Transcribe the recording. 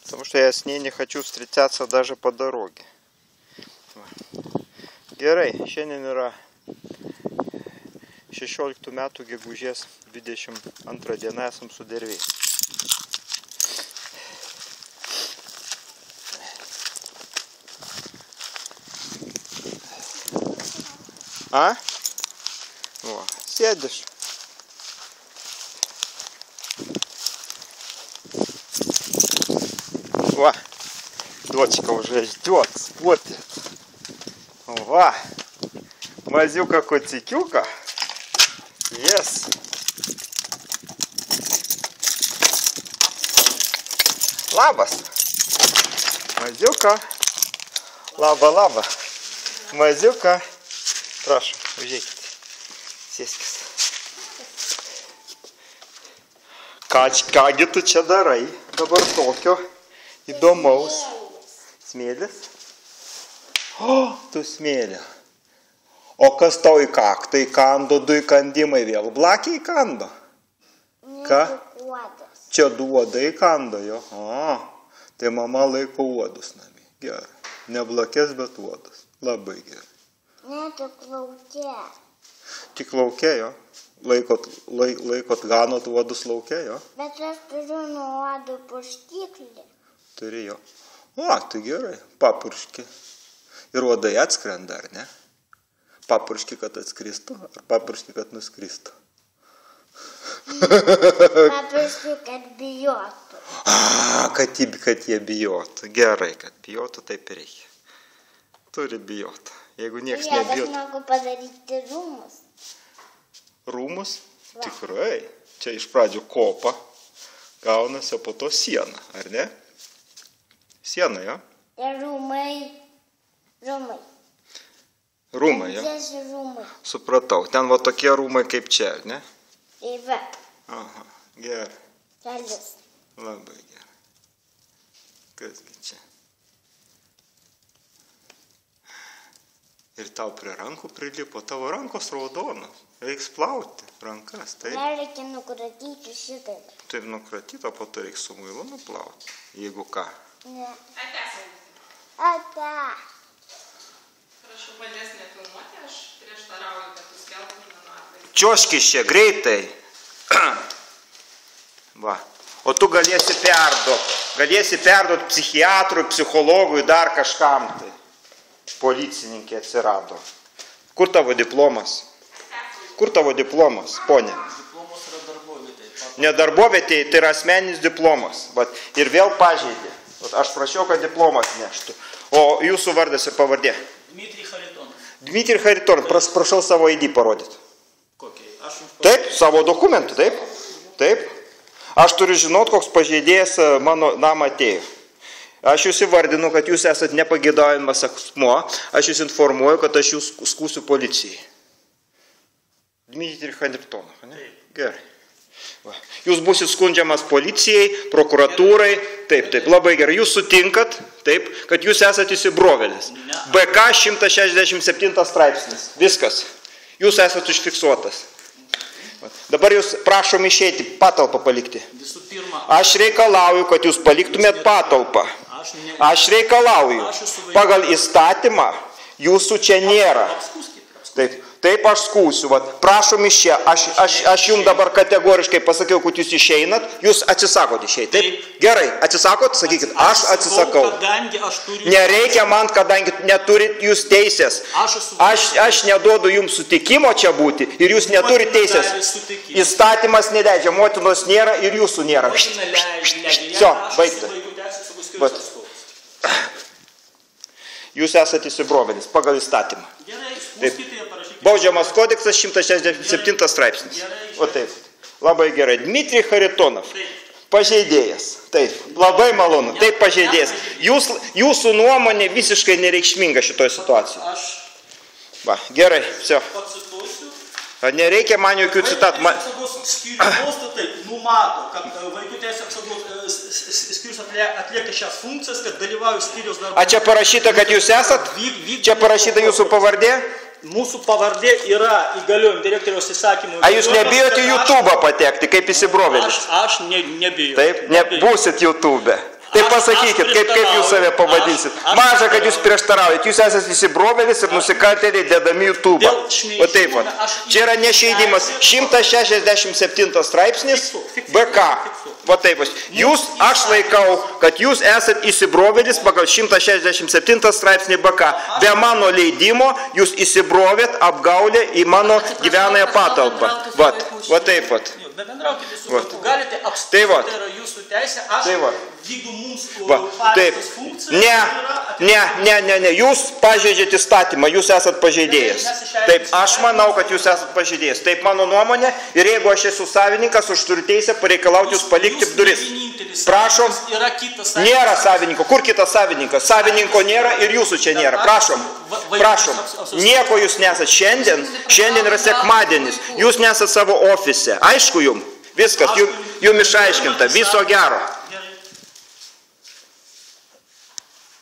Потому что я с ней не хочу встречаться даже по дороге. Gerai, šiandien yra 16 metų gegužės 22 diena, esam su derviais. A? O, sėdiš. Ва, дочка уже ждет, смотрит. Ва, Мазюка котикюка. Yes. Labas. Мазюка. Лаба. Мазюка. Prašom, užeikite. Sėskis. Kągi tu čia darai dabar tokio įdomaus? Smėlis? O, tu smėlė. O kas tau į kaktą įkando, du įkandimai vėl? Blakiai įkando? Ką? Čia du uodai įkando jo. O, tai mama laiko uodus namie. Gerai. Ne blakės, bet uodus. Labai gerai. Ne, tik lauke. Tik lauke, jo? Laikot ganot uodus lauke, jo? Bet aš turiu nuo uodų purškiklį. Turi jo. O, tai gerai. Papurški. Ir uodai atskrenda, ar ne? Papurški, kad atskristų, ar papurški, kad nuskristų? Papurški, kad bijotų. Kad jie bijotų. Gerai, kad bijotų, taip ir reikia. Turi bijotų. Jeigu nieks nebijotų. Aš mogu padaryti rūmus. Rūmus? Tikrai. Čia iš pradžių kopa gaunasi, o po to siena, ar ne? Siena, jo? Ir rūmai. Rūmai, jo? Rūmai. Supratau. Ten va tokie rūmai kaip čia, ar ne? Tai va. Aha, gerai. Kelius. Labai gerai. Kasgi čia? Ir tau prie rankų prilipo, tavo rankos raudonos. Reiks plauti rankas, taip? Nereikia nukratyti šitai. Taip nukratyti, o po to reiks su muilu nuplauti. Jeigu ką? Ne. Ate. Prašau manęs nefilmuoti, aš prieštarauju, kad tu skelbtum mano atvaizdą. Čioškis čia, greitai. Va. O tu galėsi perduot psichiatrui, psichologui, dar kažkam tai. Policininkė atsirado. Kur tavo diplomas? Kur tavo diplomas, ponė? Diplomas yra darbovietėje. Ne darbovietėje, tai yra asmeninis diplomas. Ir vėl pažeidė. Aš prašiau, kad diplomas neštų. O jūsų vardas ir pavardė? Dmitrij Haritonov. Dmitrij Haritonov, prašau savo ID parodyti. Kokiai? Taip, savo dokumentų, taip? Taip. Aš turiu žinot, koks pažeidėjas mano namą atėjo. Aš jūs įvardinu, kad jūs esat nepagėdavimas asmuo. Aš jūs informuoju, kad aš jūs skųsiu policijai. Dmitrij Haritonov, ne? Gerai. Va. Jūs būsit skundžiamas policijai, prokuratūrai. Taip, labai gerai. Jūs sutinkat, taip, kad jūs esat įsibrovėlis. BK 167 straipsnis. Viskas. Jūs esat užfiksuotas. Dabar jūs prašom išeiti, patalpą palikti. Aš reikalauju, kad jūs paliktumėt patalpą. Aš reikalauju. Pagal įstatymą jūsų čia nėra. Taip aš skūsiu. Prašom iš čia. Aš jums dabar kategoriškai pasakiau, kad jūs išeinat. Jūs atsisakot išeiti. Taip? Gerai. Atsisakot? Sakykit. Aš atsisakau. Nereikia man, kadangi neturit jūs teisės. Aš neduodu jums sutikimo čia būti. Ir jūs neturit teisės. Įstatymas neleidžia. Motinos nėra ir jūsų nėra. Все, baigta. Jūs esate įsibrovėlis pagal įstatymą. Baudžiamas kodeksas 167 straipsnis. O taip. Labai gerai. Dmitrij Haritonov. Pažeidėjas. Taip. Labai malonu. Taip pažeidėjas. Jūsų nuomonė visiškai nereikšminga šitoje situacijoje. Va, gerai. Все. Nereikia man jokių citatų. Numato, kad vaikų teisės apsaugos skyrius atlieka šias funkcijas, kad dalyvauja skyrius darbo. A čia parašyta, kad jūs esat? Čia parašyta jūsų pavardė? Mūsų pavardė yra įgaliojimų direktoriaus įsakymų. Ar jūs nebijote YouTube'ą patekti, kaip įsibrovėlis? Aš nebijau. Taip, nebūsit YouTube'e. Tai pasakykit, kaip jūs save pavadinsit. Maža, kad jūs prieštaraujat. Jūs esate įsibrovėlis ir nusikaltėliai dedami YouTube'ą. O taip pat. Čia yra nešeidimas. 167 straipsnis BK. Va taip. Jūs, aš laikau, kad jūs esat įsibrovėlis pagal 167 straipsnį BK. Be mano leidimo jūs įsibrovėt apgaulę į mano gyvenąją patalpą. Va taip pat. Bendraukite su vaiku, galite apstoti, tai yra jūsų teisė, aš vykdu mums partijos funkciją. Ne, jūs pažeidžiate įstatymą, jūs esat pažeidėjas. Taip, aš manau, kad jūs esat pažeidėjas. Taip, mano nuomonė, ir jeigu aš esu savininkas, aš turiu teisę pareikalauti jūs palikti duris. Prašom, nėra savininko. Kur kitas savininkas? Savininko nėra ir jūsų čia nėra. Prašom, nieko jūs nesat. Šiandien yra sekmadienis, jūs nesat savo ofise. Aišku jums, viskas, jums išaiškinta, viso gero.